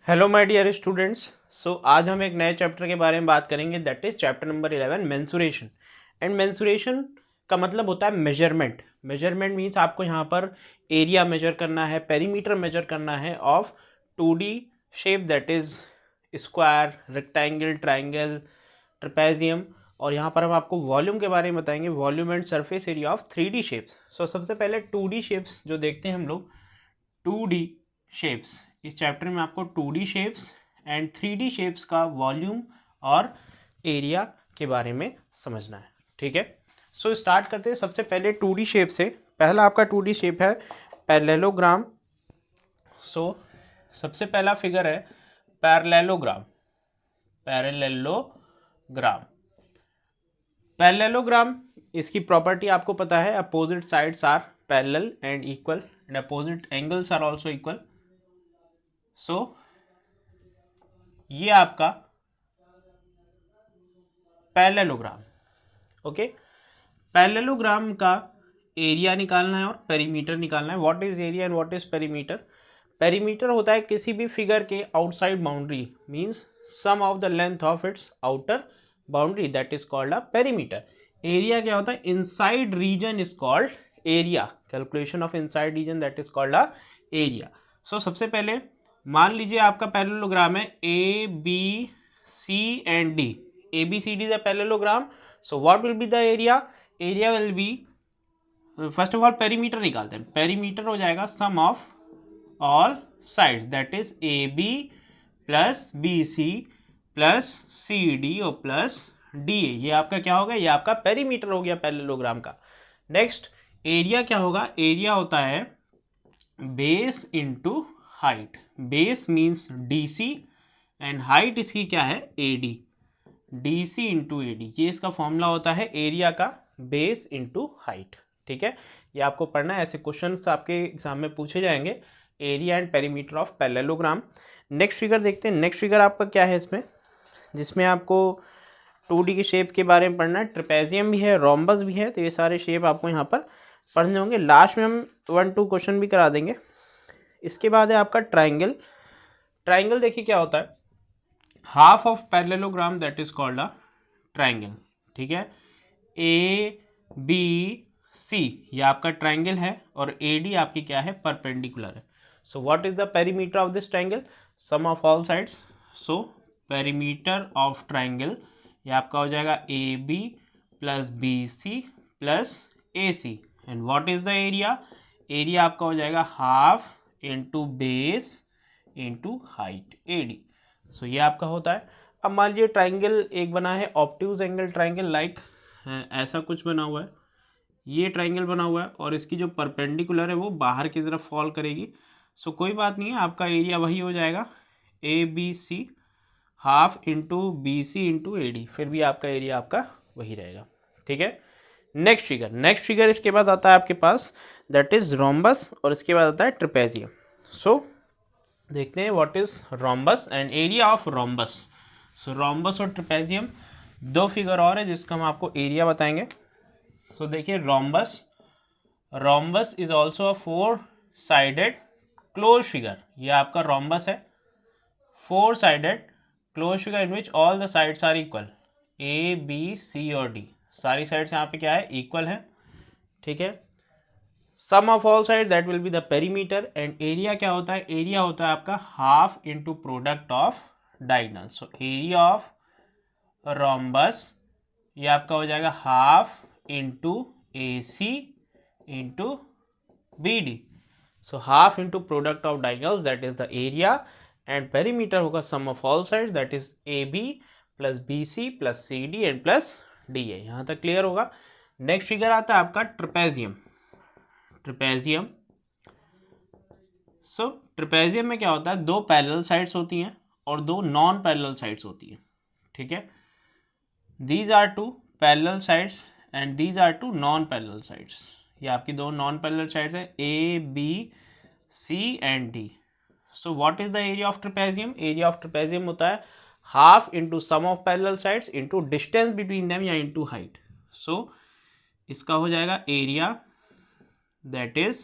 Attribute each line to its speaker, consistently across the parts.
Speaker 1: Hello my dear students. आज हम एक नए चैप्टर के बारे में बात करेंगे, that is chapter number 11 mensuration. And mensuration का मतलब होता है मेजरमेंट। मेजरमेंट मीन्स आपको यहाँ पर एरिया मेजर करना है, पेरीमीटर मेजर करना है of 2D shape, that is square, rectangle, triangle, trapezium. और यहाँ पर हम आपको वॉल्यूम के बारे में बताएंगे, volume and surface area of 3D shapes. सबसे पहले 2D शेप्स जो देखते हैं हम लोग, 2D शेप्स। इस चैप्टर में आपको 2D shapes and 3D shapes का वॉल्यूम और एरिया के बारे में समझना है। ठीक है, स्टार्ट करते हैं सबसे पहले 2D शेप से। पहला आपका 2D शेप है पैरेललोग्राम। सबसे पहला फिगर है पैरेललोग्राम। पैरेललोग्राम पैरेललोग्राम इसकी प्रॉपर्टी आपको पता है, opposite sides are parallel and equal and opposite angles are also equal. ये आपका पैरेललोग्राम। ओके, पैरेललोग्राम का एरिया निकालना है और पेरीमीटर निकालना है। What is area and what is perimeter? Perimeter होता है किसी भी फिगर के outside boundary, means sum of the length of its outer boundary, that is called a perimeter. Area क्या होता है? Inside region is called area. Calculation of inside region, that is called a area. सबसे पहले मान लीजिए आपका parallelogram है A B C and D. A B C D is a parallelogram. What will be the area? Area will be, first of all perimeter निकालते हैं। Perimeter हो जाएगा sum of all sides, that is A B plus B C plus C D और plus D A. ये आपका क्या होगा? ये आपका पेरीमीटर हो गया पैरेललोग्राम का। नेक्स्ट एरिया क्या होगा? एरिया होता है base into height. Base means D C and height इसकी क्या है? A D. D C into A D, ये इसका फॉर्मूला होता है एरिया का, बेस इंटू हाइट। ठीक है, ये आपको पढ़ना है, ऐसे क्वेश्चंस आपके एग्जाम में पूछे जाएंगे। Area and perimeter of parallelogram. Next figure देखते हैं। नेक्स्ट फिगर आपका क्या है इसमें, जिसमें आपको 2D के शेप के बारे में पढ़ना है। ट्रेपेजियम भी है, रोम्बस भी है, तो ये सारे शेप आपको यहाँ पर पढ़ने होंगे। लास्ट में हम 1-2 क्वेश्चन भी करा देंगे। इसके बाद है आपका ट्राइंगल। ट्राइंगल देखिए क्या होता है, half of parallelogram, that is called a triangle. ठीक है, ए बी सी ये आपका ट्राइंगल है और ए डी आपकी क्या है? परपेंडिकुलर है। What is the perimeter of this triangle? Sum of all sides. Perimeter of triangle ये आपका हो जाएगा A B plus B C plus A C. And what is the area? Area आपका हो जाएगा half into base into height A D. ये आपका होता है। अब मान लीजिए ट्राइंगल एक बना है ऑब्ट्यूज एंगल ट्राइंगल, लाइक ऐसा कुछ बना हुआ है, ये ट्राइंगल बना हुआ है और इसकी जो परपेंडिकुलर है वो बाहर की तरफ फॉल करेगी। कोई बात नहीं है, आपका एरिया वही हो जाएगा A B C half into B C into A D, फिर भी आपका एरिया आपका वही रहेगा। ठीक है, नेक्स्ट फिगर। नेक्स्ट फिगर इसके बाद आता है आपके पास, दैट इज रोम्बस, और इसके बाद आता है ट्रेपेजियम। देखते हैं what is rhombus and area of rhombus. Rhombus और ट्रेपेजियम दो फिगर और है जिसका हम आपको एरिया बताएंगे। देखिए rhombus, rhombus is also a 4 sided closed figure. ये आपका रोम्बस है, 4 sided closed figure in which all the sides are equal. A B C और डी सारी साइड्स यहाँ पे क्या है? इक्वल है। ठीक है, sum of all side that will be the perimeter. And area क्या होता है? एरिया होता है आपका half into product of diagonal. Area of rhombus ये आपका हो जाएगा half into A C into B D. Half into product of diagonals, that is the area. And perimeter होगा sum of all side, that is A B plus B C plus C D and plus D ए। यहाँ तक clear होगा। Next figure आता है आपका trapezium. Trapezium, trapezium में क्या होता है? 2 पैरेलल साइड्स होती हैं और 2 नॉन पैरेलल साइड्स होती हैं। ठीक है, these are 2 parallel sides and these are 2 non parallel sides. ये आपकी 2 नॉन पैरेलल साइड्स है, A B C and D. What is the area of trapezium? Area of trapezium होता है half into sum of parallel sides into distance between them या into height. इसका हो जाएगा area, that is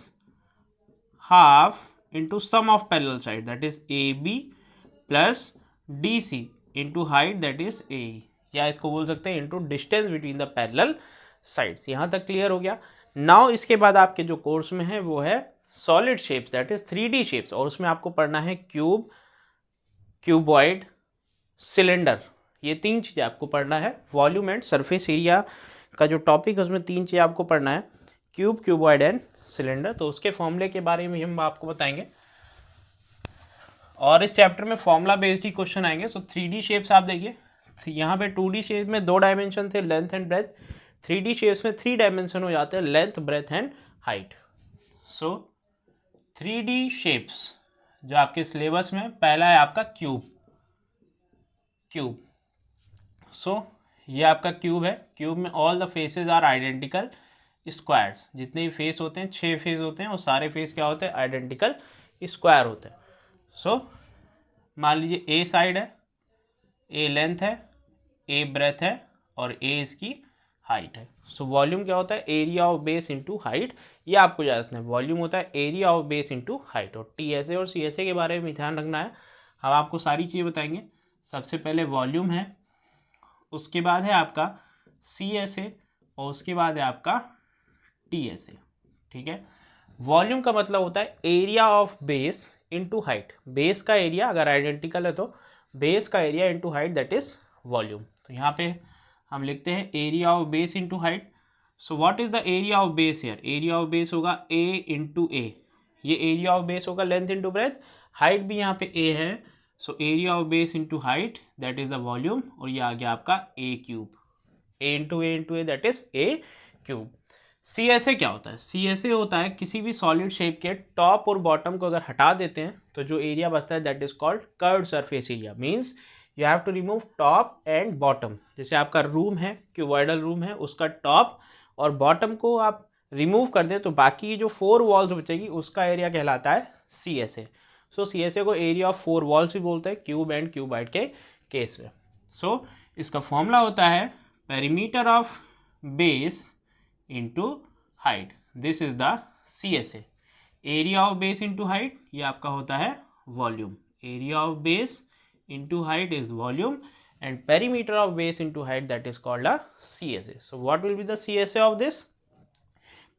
Speaker 1: half into sum of parallel side, that is A B plus D C into height that is A, या इसको बोल सकते हैं into distance between the parallel sides. यहाँ तक क्लियर हो गया। नाउ इसके बाद आपके जो कोर्स में है वो है solid shapes that is 3D shapes, और उसमें आपको पढ़ना है क्यूब, क्यूबॉइड, सिलेंडर, ये 3 चीज़ें आपको पढ़ना है। वॉल्यूम एंड सरफेस एरिया का जो टॉपिक है उसमें 3 चीज़ें आपको पढ़ना है, क्यूब, क्यूबॉइड एंड सिलेंडर। तो उसके फॉर्मूले के बारे में हम आपको बताएंगे, और इस चैप्टर में फॉर्मूला बेस्ड ही क्वेश्चन आएंगे। सो 3D शेप्स आप देखिए, यहाँ पे 2D शेप्स में 2 डायमेंशन थे, length and breadth. 3D shapes में 3 डायमेंशन हो जाते हैं, length, breadth and height. So 3D shapes जो आपके सिलेबस में पहला है आपका क्यूब। सो ये आपका क्यूब है। क्यूब में all the faces are identical squares, जितने भी फेस होते हैं 6 फेस होते हैं, और सारे फेस क्या होते हैं, आइडेंटिकल स्क्वायर होते हैं। सो मान लीजिए ए साइड है, ए लेंथ है, ए ब्रेथ है, और ए इसकी हाइट है। सो वॉल्यूम क्या होता है, area of base into height, ये आपको याद रखना है। वॉल्यूम होता है area of base into height. और TSA और CSA के बारे में ध्यान रखना है, हम आपको सारी चीज़ें बताएंगे। सबसे पहले वॉल्यूम है, उसके बाद है आपका CSA, और उसके बाद है आपका TSA। ठीक है, वॉल्यूम का मतलब होता है area of base into height. Base का एरिया अगर आइडेंटिकल है तो बेस का area into height that is volume. तो यहाँ पे हम लिखते हैं area of base into height. So what is the area of base here, area of base होगा A इंटू ए, ये एरिया ऑफ बेस होगा लेंथ इंटू ब्रेथ, हाइट भी यहाँ पे A है। So area of base into height that is the volume, और ये आ गया आपका A cube, A into A that is A cube. CSA क्या होता है, CSA होता है किसी भी सॉलिड शेप के टॉप और बॉटम को अगर हटा देते हैं तो जो एरिया बचता है that is called curved surface area. Means you have to remove top and bottom. जैसे आपका रूम है, क्यूबॉइडल रूम है, उसका टॉप और बॉटम को आप रिमूव कर दें तो बाकी जो 4 वॉल्स बचेगी उसका एरिया कहलाता है CSA। सो CSA को एरिया ऑफ 4 वॉल्स भी बोलते हैं क्यूब एंड क्यूबॉइड के केस में। सो इसका फॉर्मूला होता है perimeter of base into height, this is the CSA। Area of base into height ये आपका होता है volume, area of base into height is volume, and perimeter of base into height that is called a CSA। So what will be the CSA of this,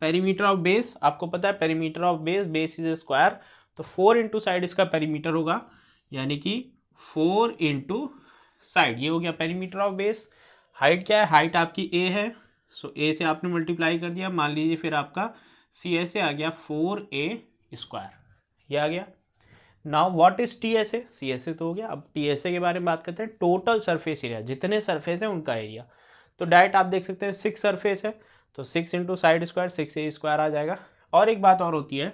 Speaker 1: perimeter of base आपको पता है, perimeter of base is a square, तो 4 into side इसका perimeter होगा, यानी कि 4 into side, ये हो गया पेरीमीटर ऑफ बेस। हाइट क्या है, हाइट आपकी A है, सो A से आपने मल्टीप्लाई कर दिया, मान लीजिए फिर आपका CSA आ गया 4A स्क्वायर, ये आ गया। Now what is TSA, CSA तो हो गया। अब TSA के बारे में बात करते हैं, टोटल सरफेस एरिया, जितने सरफेस है उनका एरिया। तो डायरेक्ट आप देख सकते हैं 6 सरफेस है, तो 6 into side square 6A square आ जाएगा। और एक बात और होती है,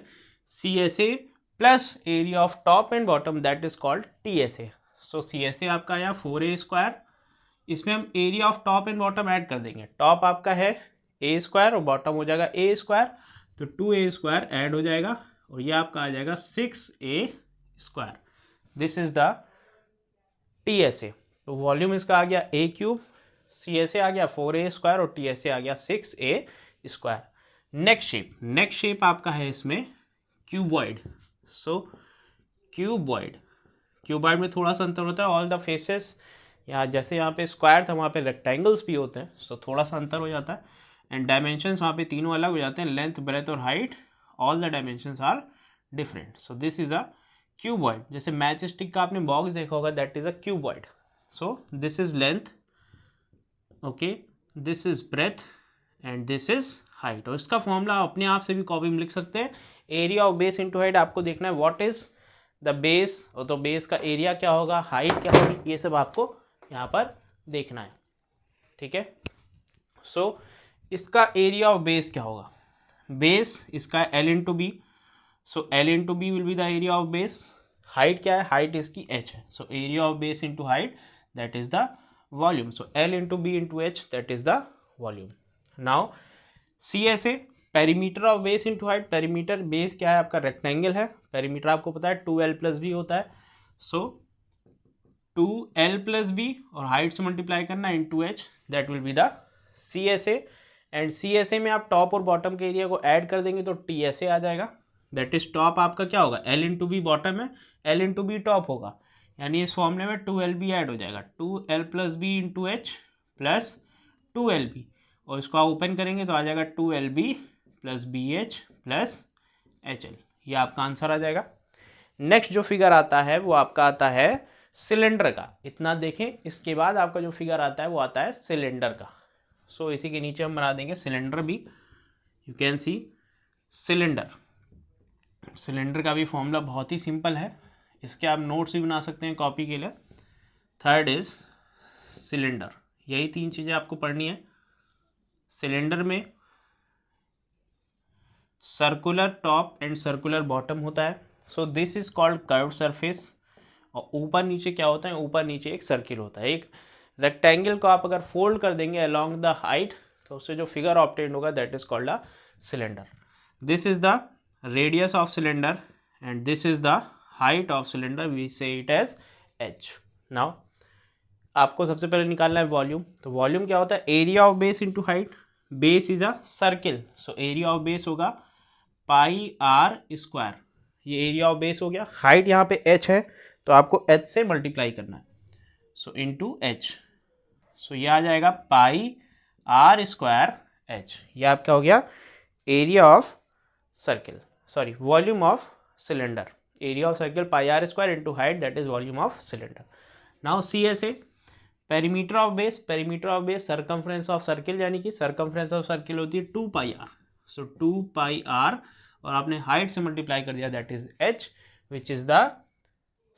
Speaker 1: CSA plus area of top and bottom that is called TSA। So CSA आपका आया 4A स्क्वायर, इसमें हम area of top and bottom add कर देंगे। टॉप आपका है A स्क्वायर और बॉटम हो जाएगा A स्क्वायर, तो 2A स्क्वायर ऐड हो जाएगा, और ये आपका आ जाएगा 6A square. This is the TSA। तो वॉल्यूम इसका आ गया A क्यूब, CSA आ गया 4A स्क्वायर, और TSA आ गया 6A स्क्वायर। नेक्स्ट शेप आपका है इसमें क्यूबॉइड। सो क्यूबॉइड में थोड़ा सा अंतर होता है, ऑल द फेसेस, यहाँ जैसे यहाँ पे स्क्वायर था वहाँ पे रेक्टेंगल्स भी होते हैं, सो थोड़ा सा अंतर हो जाता है। एंड डायमेंशंस वहाँ पे तीनों अलग हो जाते हैं, लेंथ, ब्रेथ और height, all the dimensions are different. So this is a cuboid. जैसे मैच स्टिक का आपने बॉक्स देखा होगा, that is a cuboid. So this is length, okay, this is breadth and this is height. और इसका formula अपने आप से भी कॉपी में लिख सकते हैं, area of base into height. आपको देखना है व्हाट इज द बेस, और तो बेस का एरिया क्या होगा, हाइट क्या होगी, ये सब आपको यहाँ पर देखना है। ठीक है, सो इसका एरिया ऑफ बेस क्या होगा, बेस इसका L into B, so L into B will be the area of base. Height क्या है, हाइट इसकी H है, so area of base into height that is the volume. So L into B into H that is the volume. Now CSA, perimeter of base into height. Perimeter, base क्या है आपका rectangle है, perimeter आपको पता है 2L plus B होता है, सो 2L plus B और हाइट से मल्टीप्लाई करना into H, that will be the CSA। And CSA में आप टॉप और बॉटम के एरिया को ऐड कर देंगे तो TSA आ जाएगा। दैट इज टॉप आपका क्या होगा, L इंटू बी बॉटम है, L इंटू बी टॉप होगा, यानी इस फॉर्मूले में 2Lb ऐड हो जाएगा, 2L plus B into H plus 2Lb, और इसको आप ओपन करेंगे तो आ जाएगा 2Lb plus BH plus HL। ये आपका आंसर आ जाएगा। नेक्स्ट जो फिगर आता है वो आपका आता है सिलेंडर का। इतना देखें, इसके बाद आपका जो फिगर आता है वो आता है सिलेंडर का। सो इसी के नीचे हम बना देंगे सिलेंडर भी। You can see cylinder. Cylinder का भी फॉर्मूला बहुत ही सिंपल है, इसके आप नोट्स भी बना सकते हैं कॉपी के लिए। Third is cylinder. यही तीन चीज़ें आपको पढ़नी है। सिलेंडर में circular top and circular bottom होता है। सो this is called curved surface. और ऊपर नीचे क्या होता है, ऊपर नीचे एक सर्किल होता है। एक रेक्टेंगल को आप अगर फोल्ड कर देंगे अलोंग द हाइट तो उससे जो फिगर ऑब्टेन होगा that is called a cylinder. This is the radius of cylinder and this is the height of cylinder, we say it as h। Now आपको सबसे पहले निकालना है वॉल्यूम। तो वॉल्यूम क्या होता है, area of base into height. Base is a circle, so area of base होगा पाई आर स्क्वायर। ये एरिया ऑफ बेस हो गया। हाइट यहाँ पे h है तो आपको h से मल्टीप्लाई करना है, सो इंटू h। सो ये आ जाएगा पाई आर स्क्वायर h। ये आपका हो गया area of circle, sorry volume of cylinder. Area of circle pi are square into height that is volume of cylinder. Now CSA, perimeter of base. Perimeter of base circumference of circle, यानी कि circumference of circle होती है 2 pi are. So 2 pi are और आपने height से multiply कर दिया that is h, which is the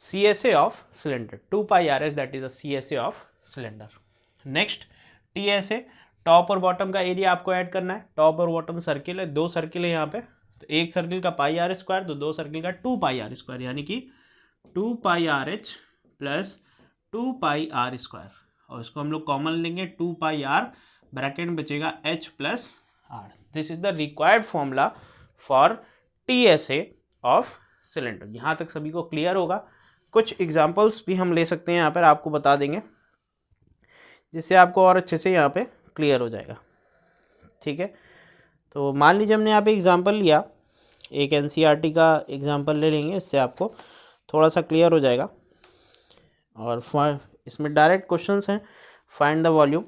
Speaker 1: CSA of cylinder. 2 pi R S that is the CSA of cylinder. Next TSA, top और bottom का area आपको ऐड करना है। टॉप और बॉटम सर्किल है, दो सर्किल है यहाँ पे, तो एक सर्किल का पाई आर स्क्वायर तो दो सर्किल का 2 पाई आर स्क्वायर, यानी कि 2 pi R H plus 2 pi are square. और इसको हम लोग कॉमन लेंगे, 2 पाई आर, ब्रैकेट में बचेगा h plus r. This is the required formula for TSA of cylinder. यहाँ तक सभी को क्लियर होगा। कुछ एग्जाम्पल्स भी हम ले सकते हैं यहाँ पर, आपको बता देंगे जिससे आपको और अच्छे से यहाँ पे क्लियर हो जाएगा। ठीक है, तो मान लीजिए हमने यहाँ पे एग्जांपल लिया, एक NCERT का एग्जांपल ले लेंगे, इससे आपको थोड़ा सा क्लियर हो जाएगा। और इसमें डायरेक्ट क्वेश्चंस हैं, find the volume.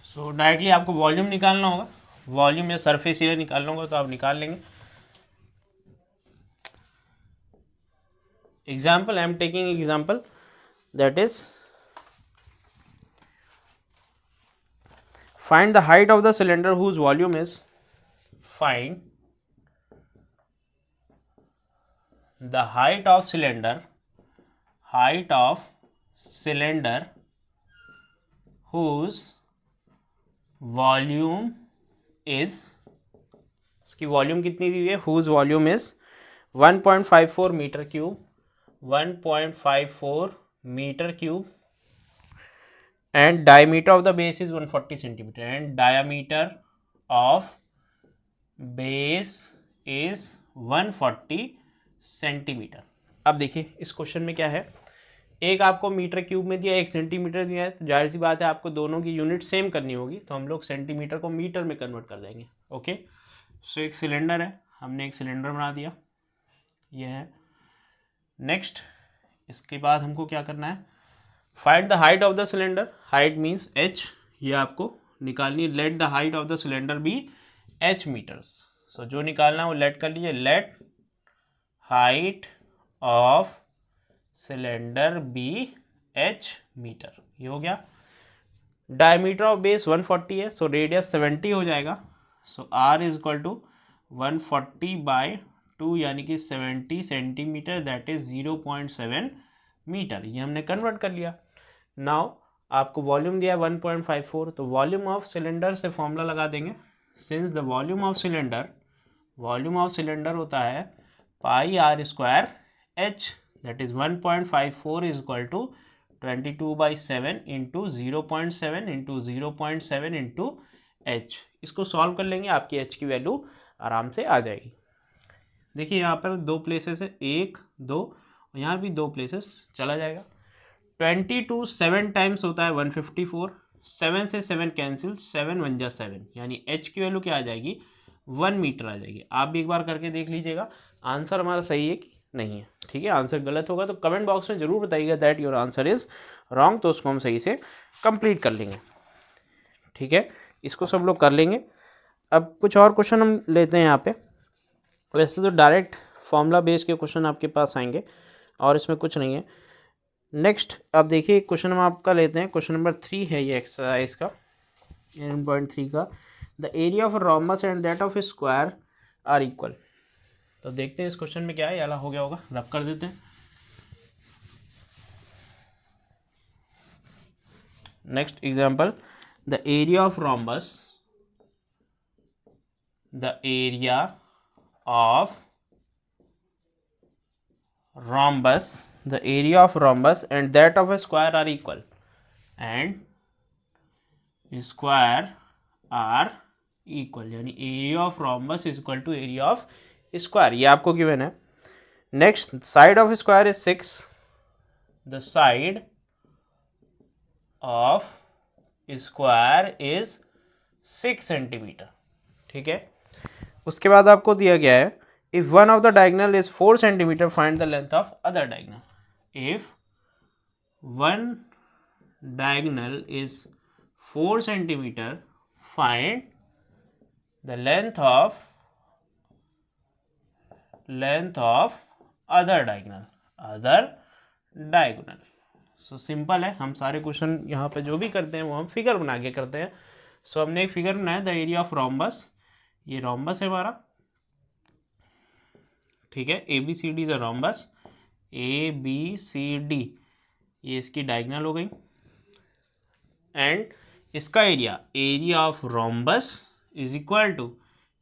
Speaker 1: So directly आपको वॉल्यूम निकालना होगा। वॉल्यूम या सरफेस एरिया निकालना होगा तो आप निकाल लेंगे। Example, I am taking example that is find the height of the cylinder whose volume is, find the height of cylinder whose volume is, इसकी वॉल्यूम कितनी दी हुई है, whose volume is 1.54 metre cube, 1.54 metre cube, and diameter of the base is 140 centimeter and diameter of base is 140 centimetre. अब देखिए इस question में क्या है, एक आपको मीटर क्यूब में दिया, एक सेंटीमीटर दिया है, तो जाहिर सी बात है आपको दोनों की यूनिट सेम करनी होगी, तो हम लोग सेंटीमीटर को मीटर में कन्वर्ट कर देंगे। ओके, सो एक सिलेंडर है, हमने एक सिलेंडर बना दिया, ये है। नेक्स्ट इसके बाद हमको क्या करना है, find the height of the cylinder. Height means h, ये आपको निकालनी है। Let the height of the cylinder be h metres. So जो निकालना है वो लेट कर लीजिए, let height of cylinder be h metre, ये हो गया। डायमीटर ऑफ बेस 140 है, सो रेडियस 70 हो जाएगा। सो r इज इक्वल टू 140/2 यानी कि 70 सेंटीमीटर, दैट इज 0.7 मीटर। ये हमने कन्वर्ट कर लिया। नाउ आपको वॉल्यूम दिया है 1.54, तो वॉल्यूम ऑफ सिलेंडर से फॉर्मूला लगा देंगे। Since the volume of cylinder होता है pi are square h, that is 1.54 is equal to 22/7 into 0.7 into 0.7 into h। इसको सॉल्व कर लेंगे, आपकी h की वैल्यू आराम से आ जाएगी। देखिए यहाँ पर दो प्लेसेस है, 1 2, यहाँ भी दो प्लेसेस चला जाएगा। 22 7 टाइम्स होता है 154, 7 से 7 कैंसिल, 7 1 जा 7, यानी h की वैल्यू क्या आ जाएगी, 1 मीटर आ जाएगी। आप भी एक बार करके देख लीजिएगा, आंसर हमारा सही है कि नहीं है। ठीक है, आंसर गलत होगा तो कमेंट बॉक्स में जरूर बताइएगा that your answer is wrong, तो उसको हम सही से कंप्लीट कर लेंगे। ठीक है, इसको सब लोग कर लेंगे। अब कुछ और क्वेश्चन हम लेते हैं यहाँ पे। वैसे तो डायरेक्ट फॉर्मूला बेस के क्वेश्चन आपके पास आएंगे और इसमें कुछ नहीं है। नेक्स्ट आप देखिए क्वेश्चन हम आपका लेते हैं, क्वेश्चन नंबर 3 है ये एक्सरसाइज का 9.3 का। The area of rhombus and that of square are equal. तो देखते हैं इस क्वेश्चन में क्या है, याला हो गया होगा, रब कर देते हैं। Next example, the area of rhombus, the area of rhombus, the area of rhombus and that of a square are equal, and square are equal, यानी area of rhombus is equal to area of square, ये आपको given है। Next, side of square is 6, the side of square is 6 centimetre. ठीक है, उसके बाद आपको दिया गया है if one of the diagonal is 4 centimeter find the length of other diagonal. If one diagonal is 4 centimeter find the length of other diagonal. So simple है, हम सारे क्वेश्चन यहाँ पे जो भी करते हैं वो हम फिगर बना के करते हैं। सो हमने एक फिगर बनाया द एरिया ऑफ रोम्बस, ये रोम्बस है हमारा। ठीक है, A B C D is a rhombus, A B C D ये इसकी डायगोनल हो गई, एंड इसका area of rhombus is equal to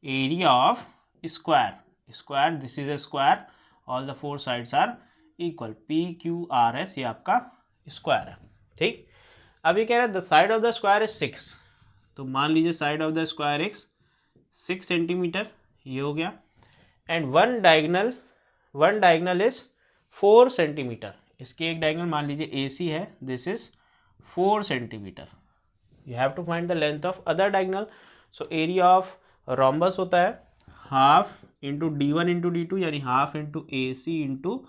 Speaker 1: area of square, this is a square, all the 4 sides are equal, P Q R S ये आपका square है। ठीक, अब ये कह रहा है the side of the square is 6, तो मान लीजिए side of the square is 6 centimetre, ये हो गया, and one diagonal is 4 centimetre, इसकी एक डायगोनल मान लीजिए ए सी है, this is 4 centimetre. You have to find the length of other diagonal. So area of rhombus होता है half into D1 into D2, यानी half into A C into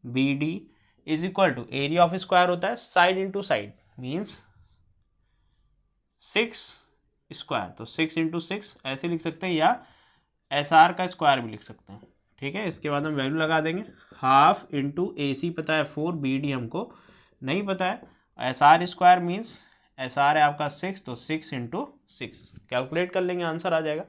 Speaker 1: B D is equal to area of square होता है side into side, means 6 square, तो 6 into 6 ऐसे लिख सकते हैं, या एस आर का स्क्वायर भी लिख सकते हैं। ठीक है, इसके बाद हम वैल्यू लगा देंगे, हाफ इंटू ए सी पता है 4, बी डी हमको नहीं पता है, S R square means S R है आपका 6, तो 6 इंटू 6 कैलकुलेट कर लेंगे, आंसर आ जाएगा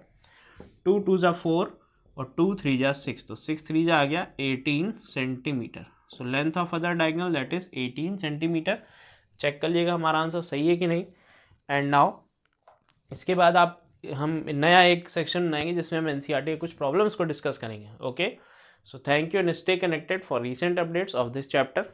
Speaker 1: 2 2 जा 4 और 2 3 जा 6, तो 6 3 जा आ गया 18 centimetre. So length of other diagonal that is 18 centimetre. Check कर लीजिएगा हमारा आंसर सही है कि नहीं। एंड नाउ इसके बाद हम नया एक सेक्शन बनाएंगे जिसमें हम एनसीईआरटी के कुछ प्रॉब्लम्स को डिस्कस करेंगे। Okay, so thank you and stay connected for recent updates of this chapter.